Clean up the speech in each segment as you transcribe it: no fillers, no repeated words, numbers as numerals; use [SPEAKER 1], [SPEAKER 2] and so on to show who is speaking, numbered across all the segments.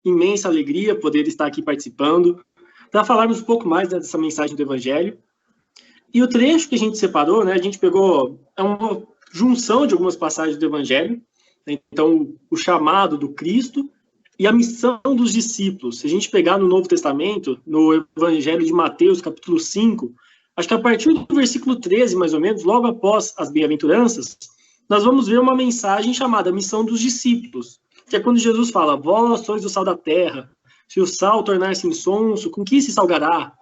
[SPEAKER 1] imensa alegria poder estar aqui participando, para falarmos um pouco mais dessa mensagem do Evangelho. E o trecho que a gente separou, né, a gente pegou, é uma junção de algumas passagens do Evangelho, né, então o chamado do Cristo e a missão dos discípulos. Se a gente pegar no Novo Testamento, no Evangelho de Mateus, capítulo 5, acho que a partir do versículo 13, mais ou menos, logo após as bem-aventuranças, nós vamos ver uma mensagem chamada Missão dos Discípulos, que é quando Jesus fala: vós sois o sal da terra, se o sal tornar-se insonso, com que se salgará?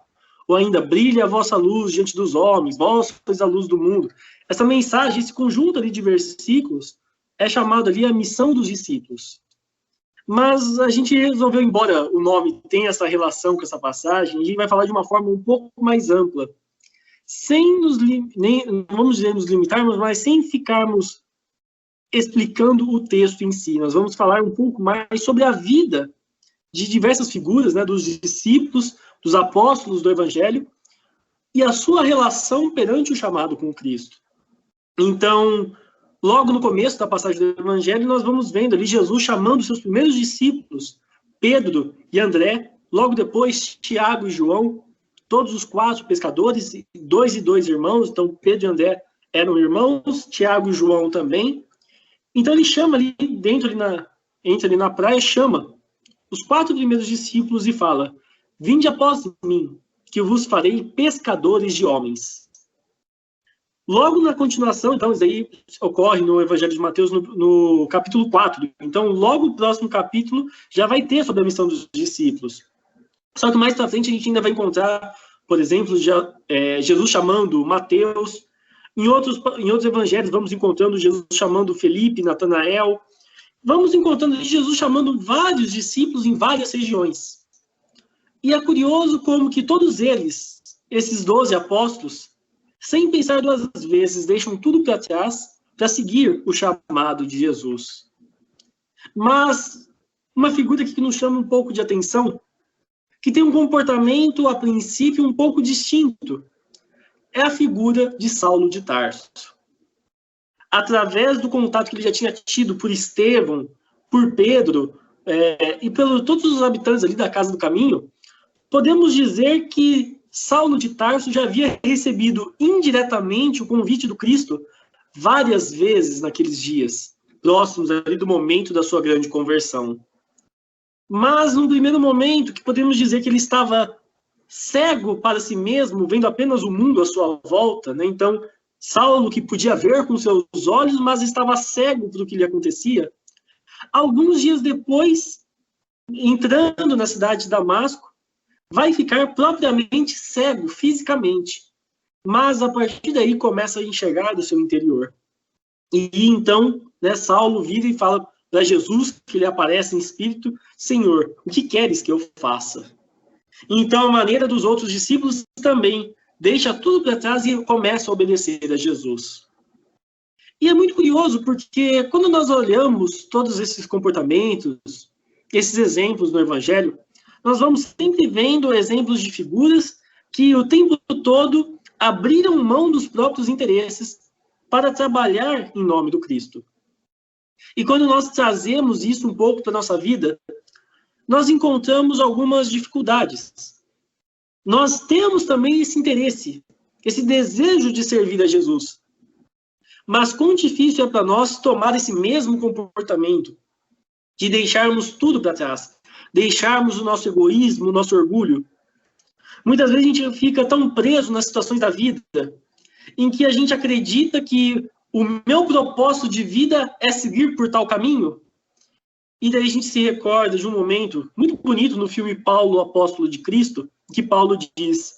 [SPEAKER 1] Ou ainda, brilha a vossa luz diante dos homens, vós sois a luz do mundo. Essa mensagem, esse conjunto ali de versículos, é chamado ali a Missão dos Discípulos. Mas a gente resolveu, embora o nome tenha essa relação com essa passagem, a gente vai falar de uma forma um pouco mais ampla, sem não vamos dizer nos limitarmos, mas sem ficarmos explicando o texto em si. Nós vamos falar um pouco mais sobre a vida de diversas figuras, né, dos discípulos, dos apóstolos do Evangelho, e a sua relação perante o chamado com Cristo. Então, logo no começo da passagem do Evangelho, nós vamos vendo ali Jesus chamando seus primeiros discípulos, Pedro e André, logo depois Tiago e João, todos os 4 pescadores, 2 irmãos, então Pedro e André eram irmãos, Tiago e João também. Então ele chama ali, entra ali na praia, chama os 4 primeiros discípulos e fala: vinde após mim, que eu vos farei pescadores de homens. Logo na continuação, então, isso aí ocorre no Evangelho de Mateus, no capítulo 4. Então, logo o próximo capítulo já vai ter sobre a missão dos discípulos. Só que mais para frente a gente ainda vai encontrar, por exemplo, Jesus chamando Mateus. Em outros evangelhos vamos encontrando Jesus chamando Felipe, Natanael. Vamos encontrando Jesus chamando vários discípulos em várias regiões. E é curioso como que todos eles, esses 12 apóstolos, sem pensar 2 vezes, deixam tudo para trás para seguir o chamado de Jesus. Mas uma figura aqui que nos chama um pouco de atenção, que tem um comportamento, a princípio, um pouco distinto, é a figura de Saulo de Tarso. Através do contato que ele já tinha tido por Estevão, por Pedro, e por todos os habitantes ali da Casa do Caminho, podemos dizer que Saulo de Tarso já havia recebido indiretamente o convite do Cristo várias vezes naqueles dias, próximos ali do momento da sua grande conversão. Mas, no primeiro momento, que podemos dizer que ele estava cego para si mesmo, vendo apenas o mundo à sua volta, né? Então, Saulo, que podia ver com seus olhos, mas estava cego para o que lhe acontecia. Alguns dias depois, entrando na cidade de Damasco, vai ficar propriamente cego fisicamente, mas a partir daí começa a enxergar do seu interior. E então, né, Saulo vira e fala para Jesus, que lhe aparece em espírito: Senhor, o que queres que eu faça? Então, a maneira dos outros discípulos também deixa tudo para trás e começa a obedecer a Jesus. E é muito curioso, porque quando nós olhamos todos esses comportamentos, esses exemplos no Evangelho, nós vamos sempre vendo exemplos de figuras que o tempo todo abriram mão dos próprios interesses para trabalhar em nome do Cristo. E quando nós trazemos isso um pouco para a nossa vida, nós encontramos algumas dificuldades. Nós temos também esse interesse, esse desejo de servir a Jesus. Mas quão difícil é para nós tomar esse mesmo comportamento, de deixarmos tudo para trás, deixarmos o nosso egoísmo, o nosso orgulho. Muitas vezes a gente fica tão preso nas situações da vida, em que a gente acredita que o meu propósito de vida é seguir por tal caminho. E daí a gente se recorda de um momento muito bonito no filme Paulo, Apóstolo de Cristo, que Paulo diz: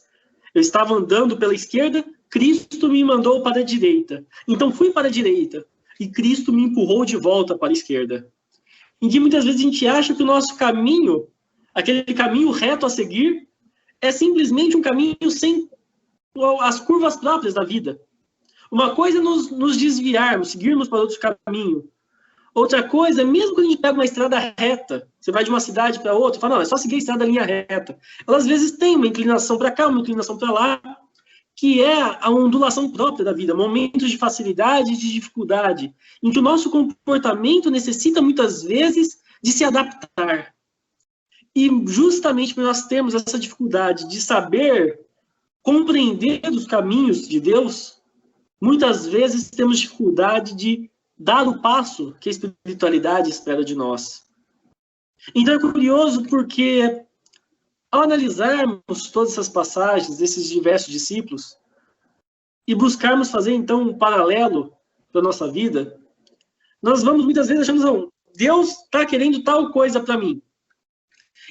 [SPEAKER 1] eu estava andando pela esquerda, Cristo me mandou para a direita. Então fui para a direita, e Cristo me empurrou de volta para a esquerda. Em que muitas vezes a gente acha que o nosso caminho, aquele caminho reto a seguir, é simplesmente um caminho sem as curvas próprias da vida. Uma coisa é nos desviarmos, seguirmos para outro caminho. Outra coisa, mesmo quando a gente pega uma estrada reta, você vai de uma cidade para outra, fala, não, é só seguir a estrada linha reta. Ela às vezes tem uma inclinação para cá, uma inclinação para lá, que é a ondulação própria da vida, momentos de facilidade e de dificuldade, em que o nosso comportamento necessita muitas vezes de se adaptar. E justamente por nós termos essa dificuldade de saber compreender os caminhos de Deus, muitas vezes temos dificuldade de dar o passo que a espiritualidade espera de nós. Então é curioso porque, ao analisarmos todas essas passagens desses diversos discípulos e buscarmos fazer, então, um paralelo para a nossa vida, nós vamos muitas vezes achando, não, Deus está querendo tal coisa para mim.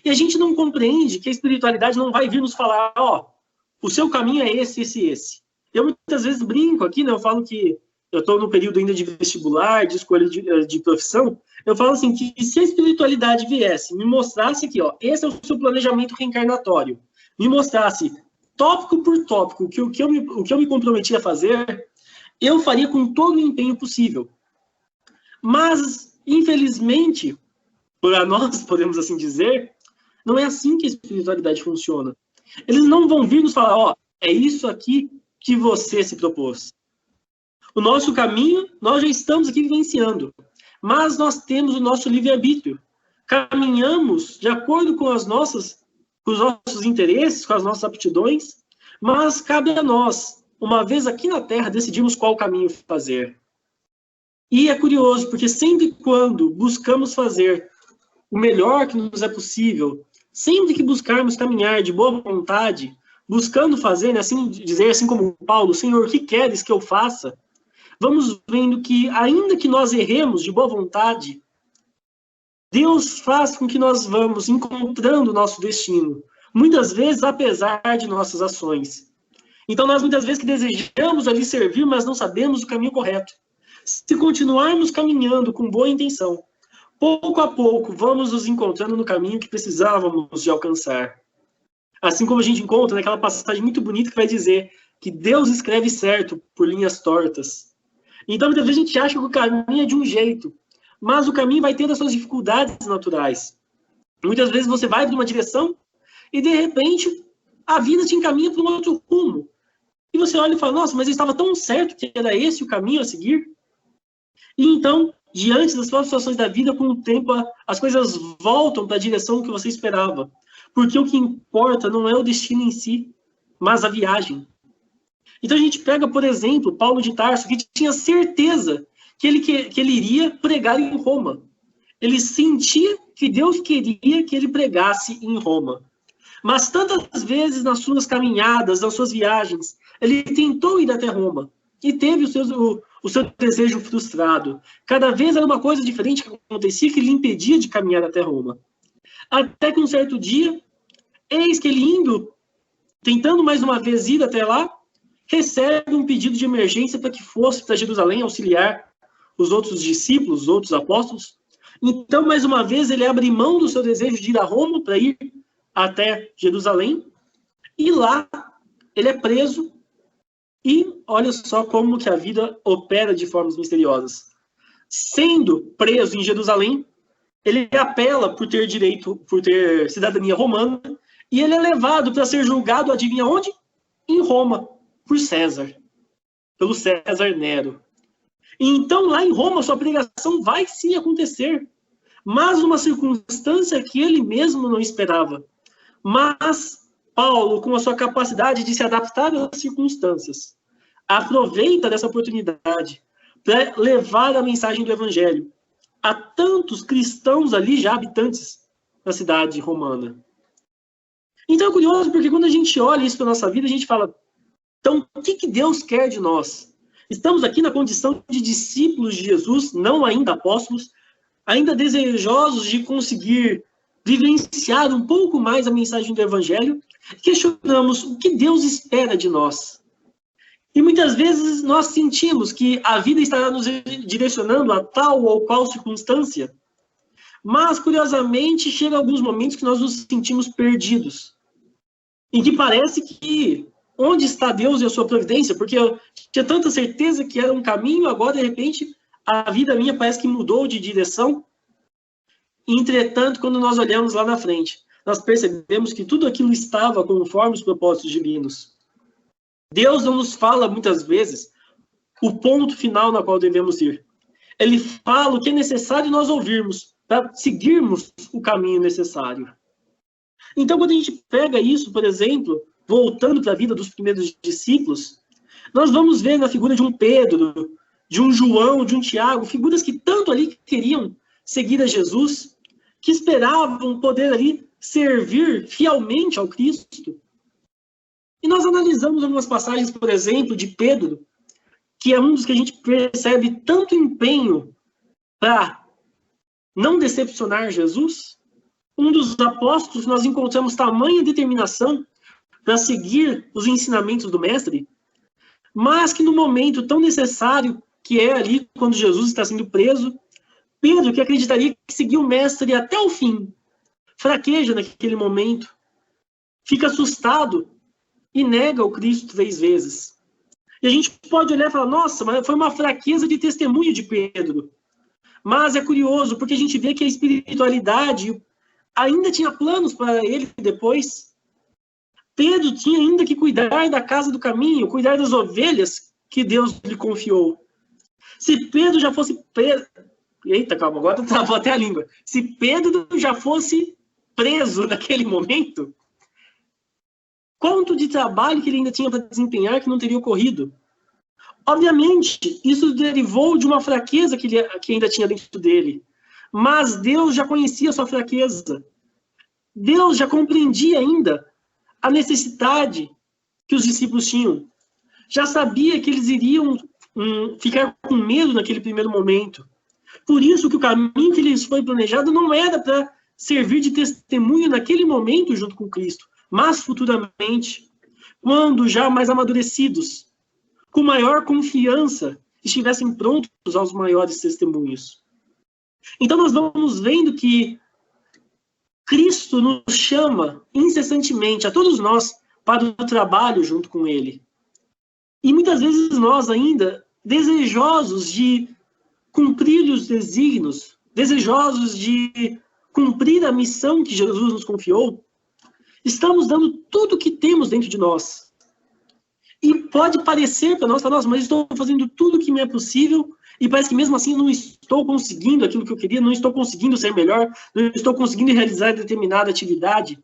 [SPEAKER 1] E a gente não compreende que a espiritualidade não vai vir nos falar, ó, o seu caminho é esse, esse e esse. Eu muitas vezes brinco aqui, né? Eu falo que eu estou no período ainda de vestibular, de escolha de profissão. Eu falo assim, que se a espiritualidade viesse, me mostrasse aqui, ó, esse é o seu planejamento reencarnatório, me mostrasse tópico por tópico o que eu me comprometi a fazer, eu faria com todo o empenho possível. Mas, infelizmente, para nós, podemos assim dizer, não é assim que a espiritualidade funciona. Eles não vão vir nos falar, ó, é isso aqui que você se propôs. O nosso caminho, nós já estamos aqui vivenciando, mas nós temos o nosso livre-arbítrio. Caminhamos de acordo com os nossos interesses, com as nossas aptidões, mas cabe a nós, uma vez aqui na Terra, decidirmos qual caminho fazer. E é curioso, porque sempre quando buscamos fazer o melhor que nos é possível, sempre que buscarmos caminhar de boa vontade, buscando fazer, né, assim dizer assim como Paulo, Senhor, o que queres que eu faça? Vamos vendo que, ainda que nós erremos de boa vontade, Deus faz com que nós vamos encontrando o nosso destino, muitas vezes apesar de nossas ações. Então nós muitas vezes que desejamos ali servir, mas não sabemos o caminho correto. Se continuarmos caminhando com boa intenção, pouco a pouco vamos nos encontrando no caminho que precisávamos de alcançar. Assim como a gente encontra naquela passagem muito bonita que vai dizer que Deus escreve certo por linhas tortas. Então, muitas vezes a gente acha que o caminho é de um jeito, mas o caminho vai ter as suas dificuldades naturais. Muitas vezes você vai para uma direção e, de repente, a vida te encaminha para um outro rumo. E você olha e fala, nossa, mas eu estava tão certo que era esse o caminho a seguir. E então, diante das próprias situações da vida, com o tempo, as coisas voltam para a direção que você esperava. Porque o que importa não é o destino em si, mas a viagem. Então a gente pega, por exemplo, Paulo de Tarso, que tinha certeza que ele iria pregar em Roma. Ele sentia que Deus queria que ele pregasse em Roma. Mas tantas vezes nas suas caminhadas, nas suas viagens, ele tentou ir até Roma e teve o seu desejo frustrado. Cada vez era uma coisa diferente que acontecia que lhe impedia de caminhar até Roma. Até que um certo dia, eis que ele indo, tentando mais uma vez ir até lá, recebe um pedido de emergência para que fosse para Jerusalém auxiliar os outros discípulos, os outros apóstolos. Então, mais uma vez, ele abre mão do seu desejo de ir a Roma para ir até Jerusalém. E lá, ele é preso. E olha só como que a vida opera de formas misteriosas. Sendo preso em Jerusalém, ele apela por ter cidadania romana, e ele é levado para ser julgado, adivinha onde? Em Roma, por César, pelo César Nero. E então, lá em Roma, sua pregação vai sim acontecer, mas numa circunstância que ele mesmo não esperava. Mas Paulo, com a sua capacidade de se adaptar às circunstâncias, aproveita dessa oportunidade para levar a mensagem do Evangelho a tantos cristãos ali, já habitantes da cidade romana. Então é curioso, porque quando a gente olha isso para a nossa vida, a gente fala, então, o que Deus quer de nós? Estamos aqui na condição de discípulos de Jesus, não ainda apóstolos, ainda desejosos de conseguir vivenciar um pouco mais a mensagem do Evangelho, questionamos o que Deus espera de nós. E muitas vezes nós sentimos que a vida estará nos direcionando a tal ou qual circunstância, mas, curiosamente, chega alguns momentos que nós nos sentimos perdidos, em que parece que onde está Deus e a sua providência? Porque eu tinha tanta certeza que era um caminho, agora, de repente, a vida minha parece que mudou de direção. Entretanto, quando nós olhamos lá na frente, nós percebemos que tudo aquilo estava conforme os propósitos divinos. Deus não nos fala, muitas vezes, o ponto final na qual devemos ir. Ele fala o que é necessário nós ouvirmos, para seguirmos o caminho necessário. Então, quando a gente pega isso, por exemplo, voltando para a vida dos primeiros discípulos, nós vamos ver na figura de um Pedro, de um João, de um Tiago, figuras que tanto ali queriam seguir a Jesus, que esperavam poder ali servir fielmente ao Cristo. E nós analisamos algumas passagens, por exemplo, de Pedro, que é um dos que a gente percebe tanto empenho para não decepcionar Jesus. Um dos apóstolos, nós encontramos tamanha determinação para seguir os ensinamentos do Mestre, mas que no momento tão necessário que é ali, quando Jesus está sendo preso, Pedro, que acreditaria que seguia o Mestre até o fim, fraqueja naquele momento, fica assustado e nega o Cristo 3 vezes. E a gente pode olhar e falar, nossa, mas foi uma fraqueza de testemunho de Pedro. Mas é curioso, porque a gente vê que a espiritualidade ainda tinha planos para ele depois. Pedro tinha ainda que cuidar da casa do caminho, cuidar das ovelhas que Deus lhe confiou. Se Pedro já fosse preso... Eita, calma, agora travou até a língua. Se Pedro já fosse preso naquele momento, quanto de trabalho que ele ainda tinha para desempenhar que não teria ocorrido? Obviamente, isso derivou de uma fraqueza que ainda tinha dentro dele. Mas Deus já conhecia a sua fraqueza. Deus já compreendia ainda a necessidade que os discípulos tinham. Já sabia que eles iriam ficar com medo naquele primeiro momento. Por isso que o caminho que lhes foi planejado não era para servir de testemunho naquele momento junto com Cristo, mas futuramente, quando já mais amadurecidos, com maior confiança, estivessem prontos aos maiores testemunhos. Então nós vamos vendo que Cristo nos chama incessantemente, a todos nós, para o trabalho junto com Ele. E muitas vezes nós ainda, desejosos de cumprir os desígnios, desejosos de cumprir a missão que Jesus nos confiou, estamos dando tudo o que temos dentro de nós. E pode parecer para nós, mas estou fazendo tudo o que me é possível e parece que mesmo assim não estou conseguindo aquilo que eu queria, não estou conseguindo ser melhor, não estou conseguindo realizar determinada atividade.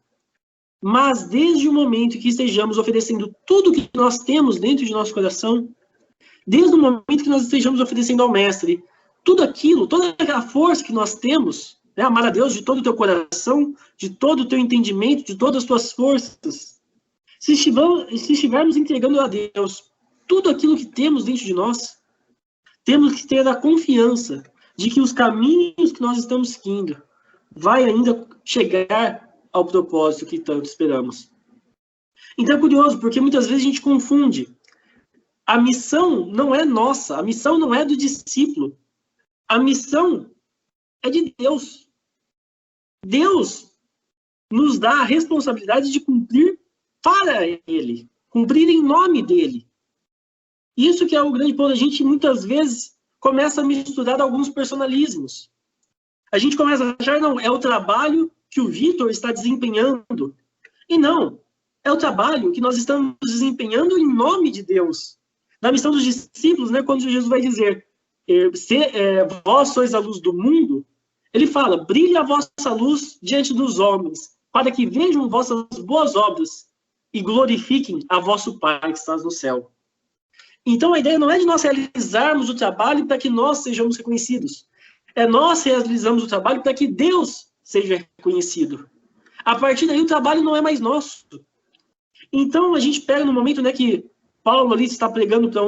[SPEAKER 1] Mas desde o momento que estejamos oferecendo tudo o que nós temos dentro de nosso coração, desde o momento que nós estejamos oferecendo ao Mestre tudo aquilo, toda aquela força que nós temos, né, amar a Deus de todo o teu coração, de todo o teu entendimento, de todas as tuas forças, se estivermos entregando a Deus tudo aquilo que temos dentro de nós, temos que ter a confiança de que os caminhos que nós estamos seguindo vai ainda chegar ao propósito que tanto esperamos. Então é curioso, porque muitas vezes a gente confunde. A missão não é nossa, a missão não é do discípulo. A missão é de Deus. Deus nos dá a responsabilidade de cumprir para Ele, cumprir em nome dEle. Isso que é o grande ponto. A gente muitas vezes começa a misturar alguns personalismos. A gente começa a achar, não, é o trabalho que o Vitor está desempenhando. E não, é o trabalho que nós estamos desempenhando em nome de Deus. Na missão dos discípulos, né, quando Jesus vai dizer, vós sois a luz do mundo, ele fala, brilhe a vossa luz diante dos homens, para que vejam vossas boas obras e glorifiquem a vosso Pai que está no céu. Então a ideia não é de nós realizarmos o trabalho para que nós sejamos reconhecidos. É nós realizamos o trabalho para que Deus seja reconhecido. A partir daí o trabalho não é mais nosso. Então a gente pega no momento, né, que Paulo ali está pregando para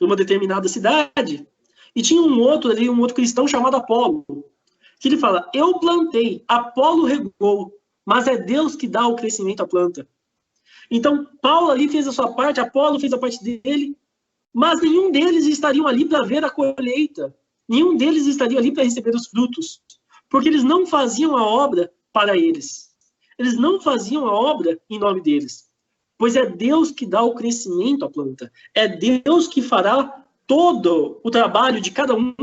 [SPEAKER 1] uma determinada cidade, e tinha um outro cristão chamado Apolo, que ele fala, eu plantei, Apolo regou, mas é Deus que dá o crescimento à planta. Então Paulo ali fez a sua parte, Apolo fez a parte dele, mas nenhum deles estariam ali para ver a colheita, nenhum deles estaria ali para receber os frutos, porque eles não faziam a obra para eles, eles não faziam a obra em nome deles. Pois é Deus que dá o crescimento à planta. É Deus que fará todo o trabalho de cada um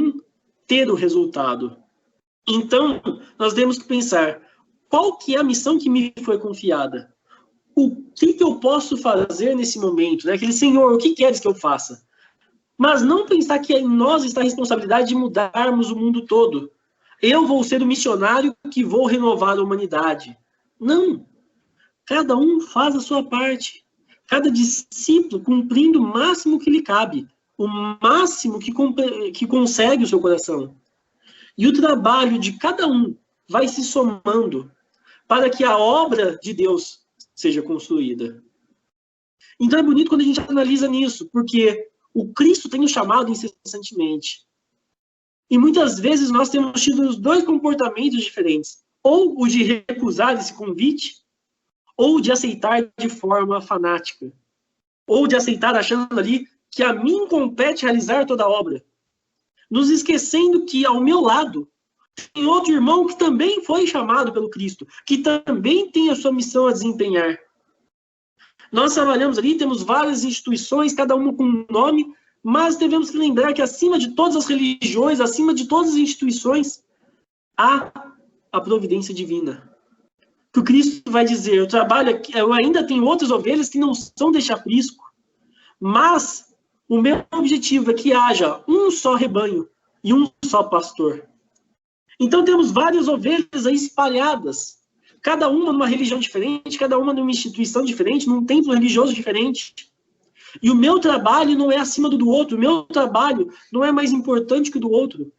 [SPEAKER 1] ter o resultado. Então, nós temos que pensar, qual que é a missão que me foi confiada? O que eu posso fazer nesse momento? Né? Aquele Senhor, o que queres que eu faça? Mas não pensar que em nós está a responsabilidade de mudarmos o mundo todo. Eu vou ser o missionário que vou renovar a humanidade. Não. Cada um faz a sua parte. Cada discípulo cumprindo o máximo que lhe cabe. O máximo que consegue o seu coração. E o trabalho de cada um vai se somando para que a obra de Deus seja construída. Então é bonito quando a gente analisa nisso, porque o Cristo tem nos chamado incessantemente. E muitas vezes nós temos tido os dois comportamentos diferentes. Ou o de recusar esse convite, ou de aceitar de forma fanática. Ou de aceitar achando ali que a mim compete realizar toda a obra. Nos esquecendo que ao meu lado tem outro irmão que também foi chamado pelo Cristo, que também tem a sua missão a desempenhar. Nós trabalhamos ali, temos várias instituições, cada uma com um nome, mas devemos lembrar que acima de todas as religiões, acima de todas as instituições, há a providência divina. Que o Cristo vai dizer, eu trabalho aqui, eu ainda tenho outras ovelhas que não são deste aprisco, mas o meu objetivo é que haja um só rebanho e um só pastor. Então temos várias ovelhas aí espalhadas, cada uma numa religião diferente, cada uma numa instituição diferente, num templo religioso diferente. E o meu trabalho não é acima do outro, o meu trabalho não é mais importante que o do outro.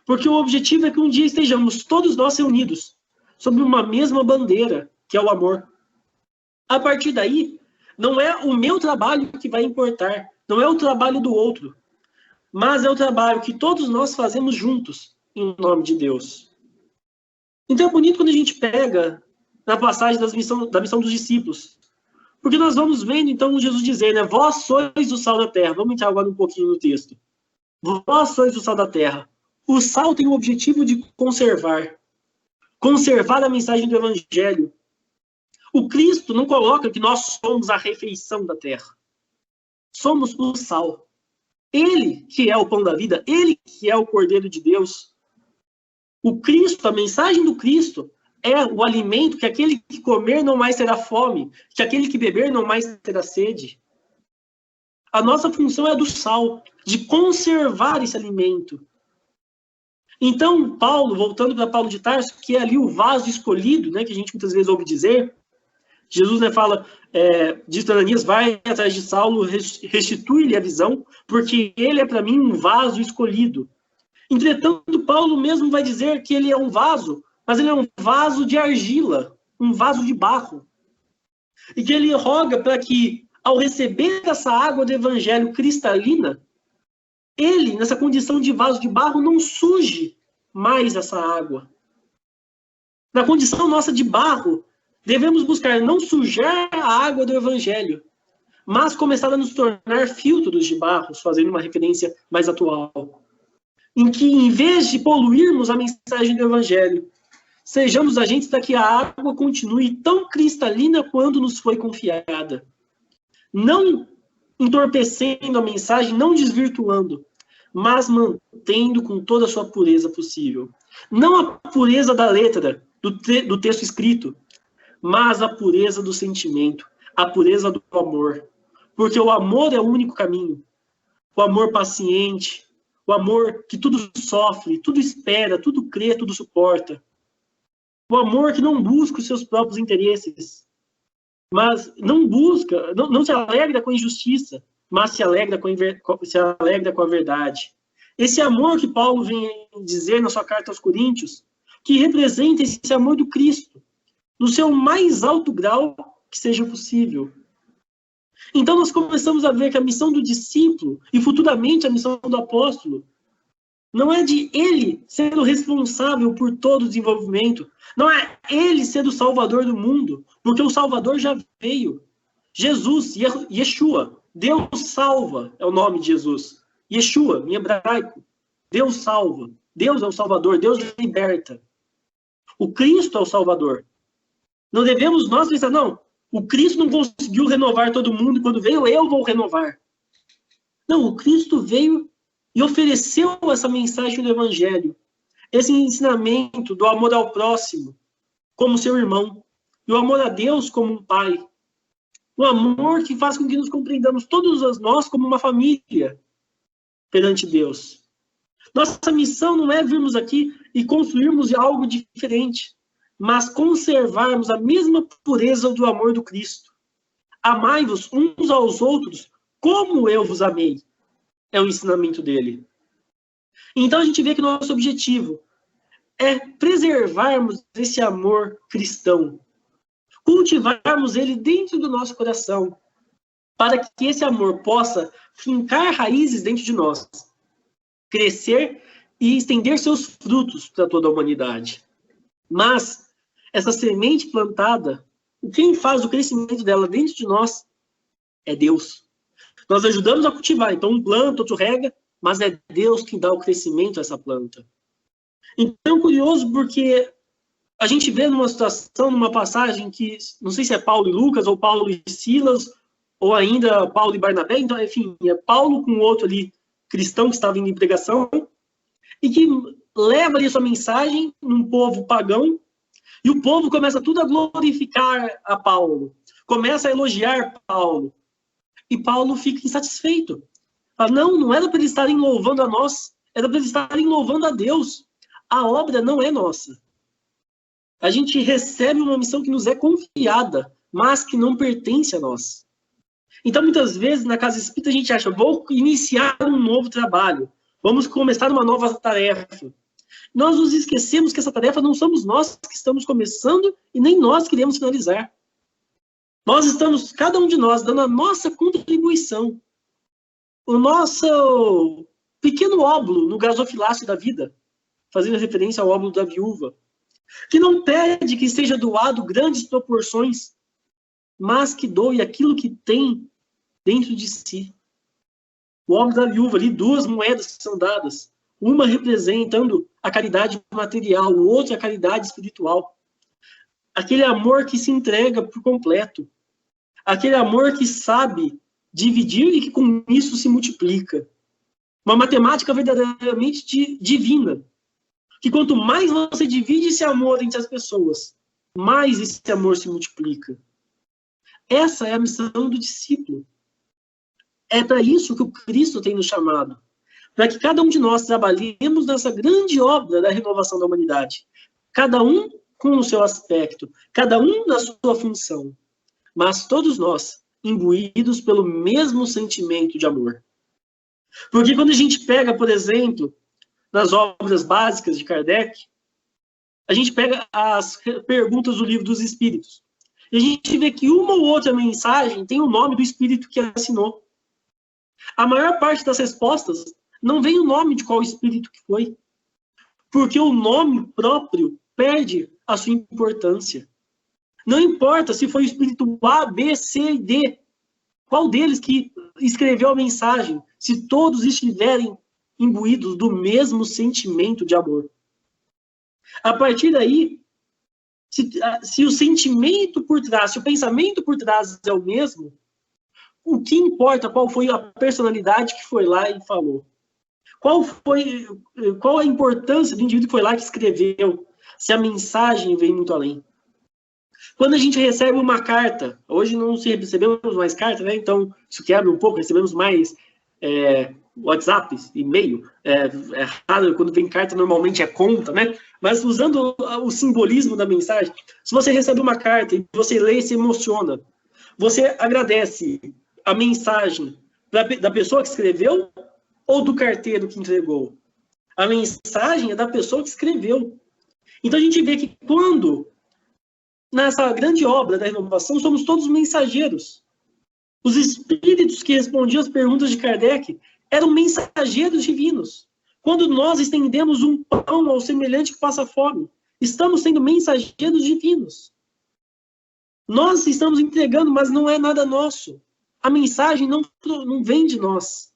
[SPEAKER 1] Porque o objetivo é que um dia estejamos todos nós reunidos sob uma mesma bandeira, que é o amor. A partir daí, não é o meu trabalho que vai importar, não é o trabalho do outro, mas é o trabalho que todos nós fazemos juntos, em nome de Deus. Então é bonito quando a gente pega na passagem da missão dos discípulos, porque nós vamos vendo então Jesus dizer, né, vós sois o sal da terra. Vamos entrar agora um pouquinho no texto. Vós sois o sal da terra. O sal tem o objetivo de conservar a mensagem do Evangelho. O Cristo não coloca que nós somos a refeição da terra. Somos o sal. Ele que é o pão da vida, ele que é o Cordeiro de Deus. O Cristo, a mensagem do Cristo, é o alimento que aquele que comer não mais terá fome, que aquele que beber não mais terá sede. A nossa função é a do sal, de conservar esse alimento. Então, Paulo, voltando para Paulo de Tarso, que é ali o vaso escolhido, né, que a gente muitas vezes ouve dizer, Jesus, né, fala, diz para Ananias, vai atrás de Saulo, restitui-lhe a visão, porque ele é para mim um vaso escolhido. Entretanto, Paulo mesmo vai dizer que ele é um vaso, mas ele é um vaso de argila, um vaso de barro. E que ele roga para que, ao receber essa água do evangelho cristalina, ele, nessa condição de vaso de barro, não suje mais essa água. Na condição nossa de barro, devemos buscar não sujar a água do evangelho, mas começar a nos tornar filtros de barros, fazendo uma referência mais atual. Em que, em vez de poluirmos a mensagem do evangelho, sejamos agentes para que a água continue tão cristalina quanto nos foi confiada. Não entorpecendo a mensagem, não desvirtuando, mas mantendo com toda a sua pureza possível. Não a pureza da letra, do texto escrito, mas a pureza do sentimento, a pureza do amor. Porque o amor é o único caminho. O amor paciente, o amor que tudo sofre, tudo espera, tudo crê, tudo suporta. O amor que não busca os seus próprios interesses, mas não se alegra com a injustiça, mas se alegra com a verdade. Esse amor que Paulo vem dizer na sua carta aos Coríntios, que representa esse amor do Cristo, no seu mais alto grau que seja possível. Então nós começamos a ver que a missão do discípulo, e futuramente a missão do apóstolo, não é de ele ser o responsável por todo o desenvolvimento. Não é ele ser o salvador do mundo, porque o salvador já veio. Jesus, Yeshua, Deus salva, é o nome de Jesus. Yeshua, em hebraico, Deus salva. Deus é o salvador, Deus liberta. O Cristo é o salvador. Não devemos nós pensar, não, o Cristo não conseguiu renovar todo mundo, quando veio eu vou renovar. Não, o Cristo veio e ofereceu essa mensagem do Evangelho, esse ensinamento do amor ao próximo, como seu irmão, e o amor a Deus como um pai. O amor que faz com que nos compreendamos todos nós como uma família perante Deus. Nossa missão não é virmos aqui e construirmos algo diferente. mas conservarmos a mesma pureza do amor do Cristo. Amai-vos uns aos outros como eu vos amei. É o ensinamento dele. Então a gente vê que nosso objetivo é preservarmos esse amor cristão, cultivarmos ele dentro do nosso coração, para que esse amor possa fincar raízes dentro de nós, crescer e estender seus frutos para toda a humanidade. Mas essa semente plantada, quem faz o crescimento dela dentro de nós é Deus. Nós ajudamos a cultivar, então um planta, outro rega, mas é Deus quem dá o crescimento a essa planta. Então é curioso porque a gente vê numa situação, numa passagem que, não sei se é Paulo e Lucas, ou Paulo e Silas, ou ainda Paulo e Barnabé, então, enfim, é Paulo com outro ali, cristão que estava indo em pregação, e que leva ali sua mensagem num povo pagão, e o povo começa tudo a glorificar a Paulo, começa a elogiar Paulo, e Paulo fica insatisfeito. Fala, não era para eles estarem louvando a nós, era para eles estarem louvando a Deus. A obra não é nossa. A gente recebe uma missão que nos é confiada, mas que não pertence a nós. Então, muitas vezes, na casa espírita, a gente acha, vou iniciar um novo trabalho, vamos começar uma nova tarefa. Nós nos esquecemos que essa tarefa não somos nós que estamos começando e nem nós queremos finalizar. Nós estamos, cada um de nós, dando a nossa contribuição, o nosso pequeno óbolo no gasofilácio da vida, fazendo referência ao óbolo da viúva, que não pede que seja doado grandes proporções, mas que doe aquilo que tem dentro de si. O óbolo da viúva, ali, 2 moedas que são dadas, uma representando a caridade material, o outro a caridade espiritual. Aquele amor que se entrega por completo. Aquele amor que sabe dividir e que com isso se multiplica. Uma matemática verdadeiramente divina. Que quanto mais você divide esse amor entre as pessoas, mais esse amor se multiplica. Essa é a missão do discípulo. É para isso que o Cristo tem nos chamado. Para que cada um de nós trabalhemos nessa grande obra da renovação da humanidade. Cada um com o seu aspecto, cada um na sua função. Mas todos nós imbuídos pelo mesmo sentimento de amor. Porque quando a gente pega, por exemplo, nas obras básicas de Kardec, a gente pega as perguntas do Livro dos Espíritos. E a gente vê que uma ou outra mensagem tem o nome do espírito que assinou. A maior parte das respostas não vem o nome de qual espírito que foi. Porque o nome próprio perde a sua importância. Não importa se foi o espírito A, B, C e D. Qual deles que escreveu a mensagem, se todos estiverem imbuídos do mesmo sentimento de amor. A partir daí, se o sentimento por trás, se o pensamento por trás é o mesmo, o que importa qual foi a personalidade que foi lá e falou? Qual a importância do indivíduo que foi lá que escreveu, se a mensagem vem muito além? Quando a gente recebe uma carta, hoje não recebemos mais carta, né? Então isso quebra um pouco, recebemos mais WhatsApp, e-mail, é raro, quando vem carta normalmente é conta, né? Mas usando o simbolismo da mensagem, se você recebe uma carta e você lê e se emociona, você agradece a mensagem da pessoa que escreveu ou do carteiro que entregou? A mensagem é da pessoa que escreveu. Então a gente vê que quando, nessa grande obra da renovação, somos todos mensageiros. Os espíritos que respondiam as perguntas de Kardec eram mensageiros divinos. Quando nós estendemos um pão ao semelhante que passa fome, estamos sendo mensageiros divinos. Nós estamos entregando, mas não é nada nosso. A mensagem não vem de nós.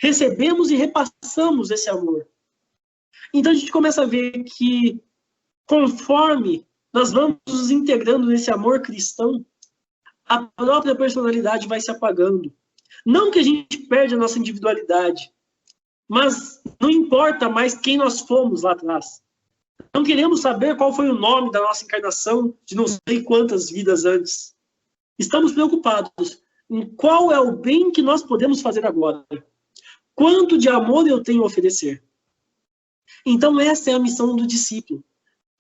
[SPEAKER 1] Recebemos e repassamos esse amor. Então a gente começa a ver que, conforme nós vamos nos integrando nesse amor cristão, a própria personalidade vai se apagando. Não que a gente perde a nossa individualidade, mas não importa mais quem nós fomos lá atrás. Não queremos saber qual foi o nome da nossa encarnação de não sei quantas vidas antes. Estamos preocupados em qual é o bem que nós podemos fazer agora. Quanto de amor eu tenho a oferecer? Então essa é a missão do discípulo.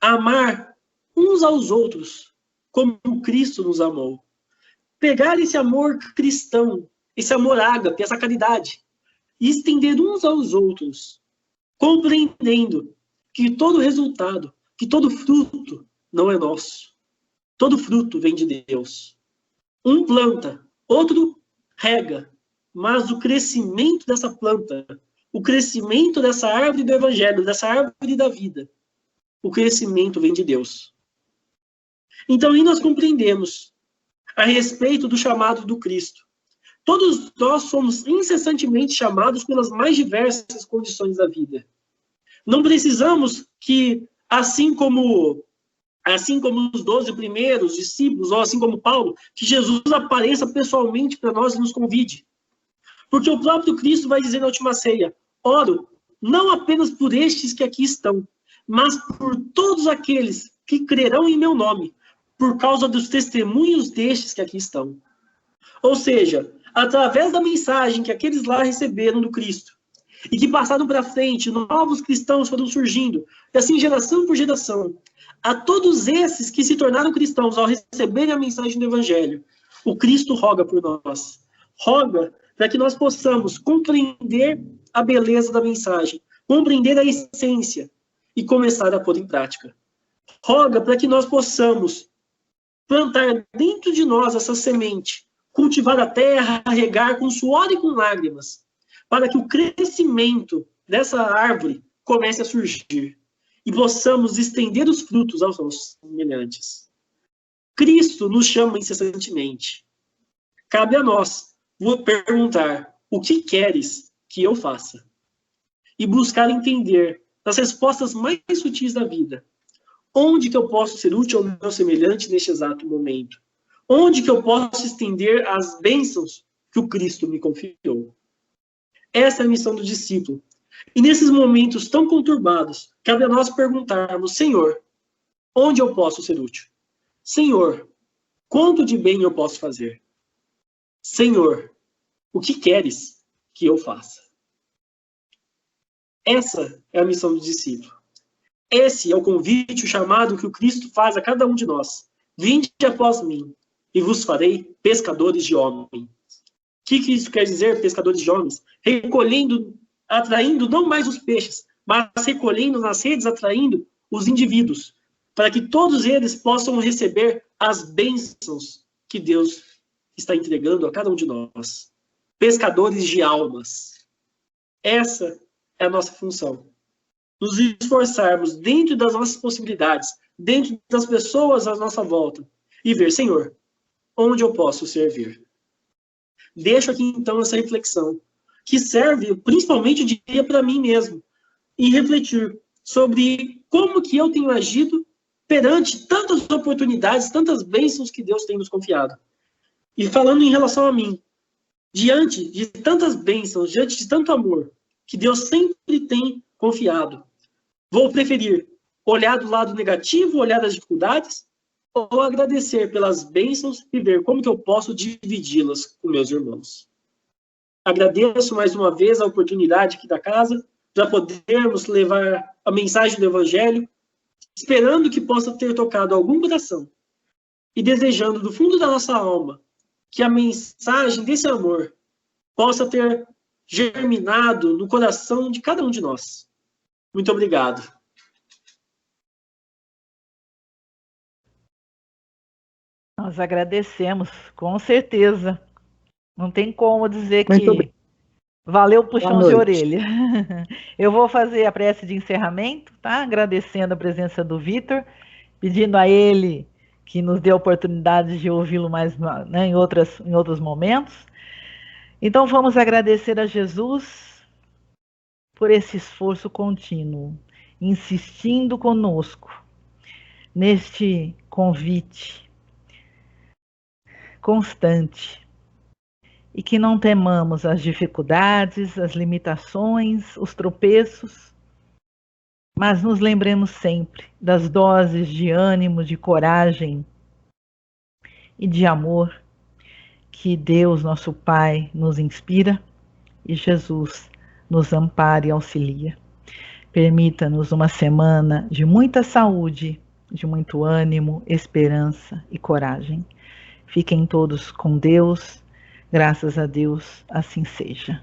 [SPEAKER 1] Amar uns aos outros, como Cristo nos amou. Pegar esse amor cristão, esse amor ágape, essa caridade, e estender uns aos outros, compreendendo que todo resultado, que todo fruto não é nosso. Todo fruto vem de Deus. Um planta, outro rega, mas o crescimento dessa planta, o crescimento dessa árvore do Evangelho, dessa árvore da vida, o crescimento vem de Deus. Então, aí nós compreendemos a respeito do chamado do Cristo. Todos nós somos incessantemente chamados pelas mais diversas condições da vida. Não precisamos que, assim como os 12 primeiros discípulos, ou assim como Paulo, que Jesus apareça pessoalmente para nós e nos convide. Porque o próprio Cristo vai dizer na última ceia: oro não apenas por estes que aqui estão, mas por todos aqueles que crerão em meu nome, por causa dos testemunhos destes que aqui estão. Ou seja, através da mensagem que aqueles lá receberam do Cristo, e que passaram para frente, novos cristãos foram surgindo, e assim geração por geração, a todos esses que se tornaram cristãos ao receberem a mensagem do Evangelho, o Cristo roga por nós. Roga para que nós possamos compreender a beleza da mensagem, compreender a essência e começar a pôr em prática. Roga para que nós possamos plantar dentro de nós essa semente, cultivar a terra, regar com suor e com lágrimas, para que o crescimento dessa árvore comece a surgir e possamos estender os frutos aos nossos semelhantes. Cristo nos chama incessantemente. Cabe a nós perguntar: o que queres que eu faça? E buscar entender, nas respostas mais sutis da vida, onde que eu posso ser útil ao meu semelhante neste exato momento? Onde que eu posso estender as bênçãos que o Cristo me confiou? Essa é a missão do discípulo. E nesses momentos tão conturbados, cabe a nós perguntarmos: Senhor, onde eu posso ser útil? Senhor, quanto de bem eu posso fazer? Senhor, o que queres que eu faça? Essa é a missão do discípulo. Esse é o convite, o chamado que o Cristo faz a cada um de nós. Vinde após mim, e vos farei pescadores de homens. O que isso quer dizer, pescadores de homens? Recolhendo, atraindo não mais os peixes, mas recolhendo nas redes, atraindo os indivíduos, para que todos eles possam receber as bênçãos que Deus está entregando a cada um de nós. Pescadores de almas. Essa é a nossa função. Nos esforçarmos dentro das nossas possibilidades, dentro das pessoas à nossa volta, e ver: Senhor, onde eu posso servir? Deixo aqui então essa reflexão, que serve principalmente, eu diria, para mim mesmo, e refletir sobre como que eu tenho agido perante tantas oportunidades, tantas bênçãos que Deus tem nos confiado. E falando em relação a mim, diante de tantas bênçãos, diante de tanto amor, que Deus sempre tem confiado, vou preferir olhar do lado negativo, olhar das dificuldades, ou agradecer pelas bênçãos e ver como que eu posso dividi-las com meus irmãos. Agradeço mais uma vez a oportunidade aqui da casa, para podermos levar a mensagem do Evangelho, esperando que possa ter tocado algum coração, e desejando do fundo da nossa alma que a mensagem desse amor possa ter germinado no coração de cada um de nós. Muito obrigado.
[SPEAKER 2] Nós agradecemos, com certeza. Não tem como dizer que valeu o puxão de orelha. Eu vou fazer a prece de encerramento, tá? Agradecendo a presença do Vitor, pedindo a ele que nos dê a oportunidade de ouvi-lo mais, né, em outros momentos. Então vamos agradecer a Jesus por esse esforço contínuo, insistindo conosco neste convite constante, e que não temamos as dificuldades, as limitações, os tropeços, mas nos lembremos sempre das doses de ânimo, de coragem e de amor que Deus, nosso Pai, nos inspira e Jesus nos ampara e auxilia. Permita-nos uma semana de muita saúde, de muito ânimo, esperança e coragem. Fiquem todos com Deus, graças a Deus, assim seja.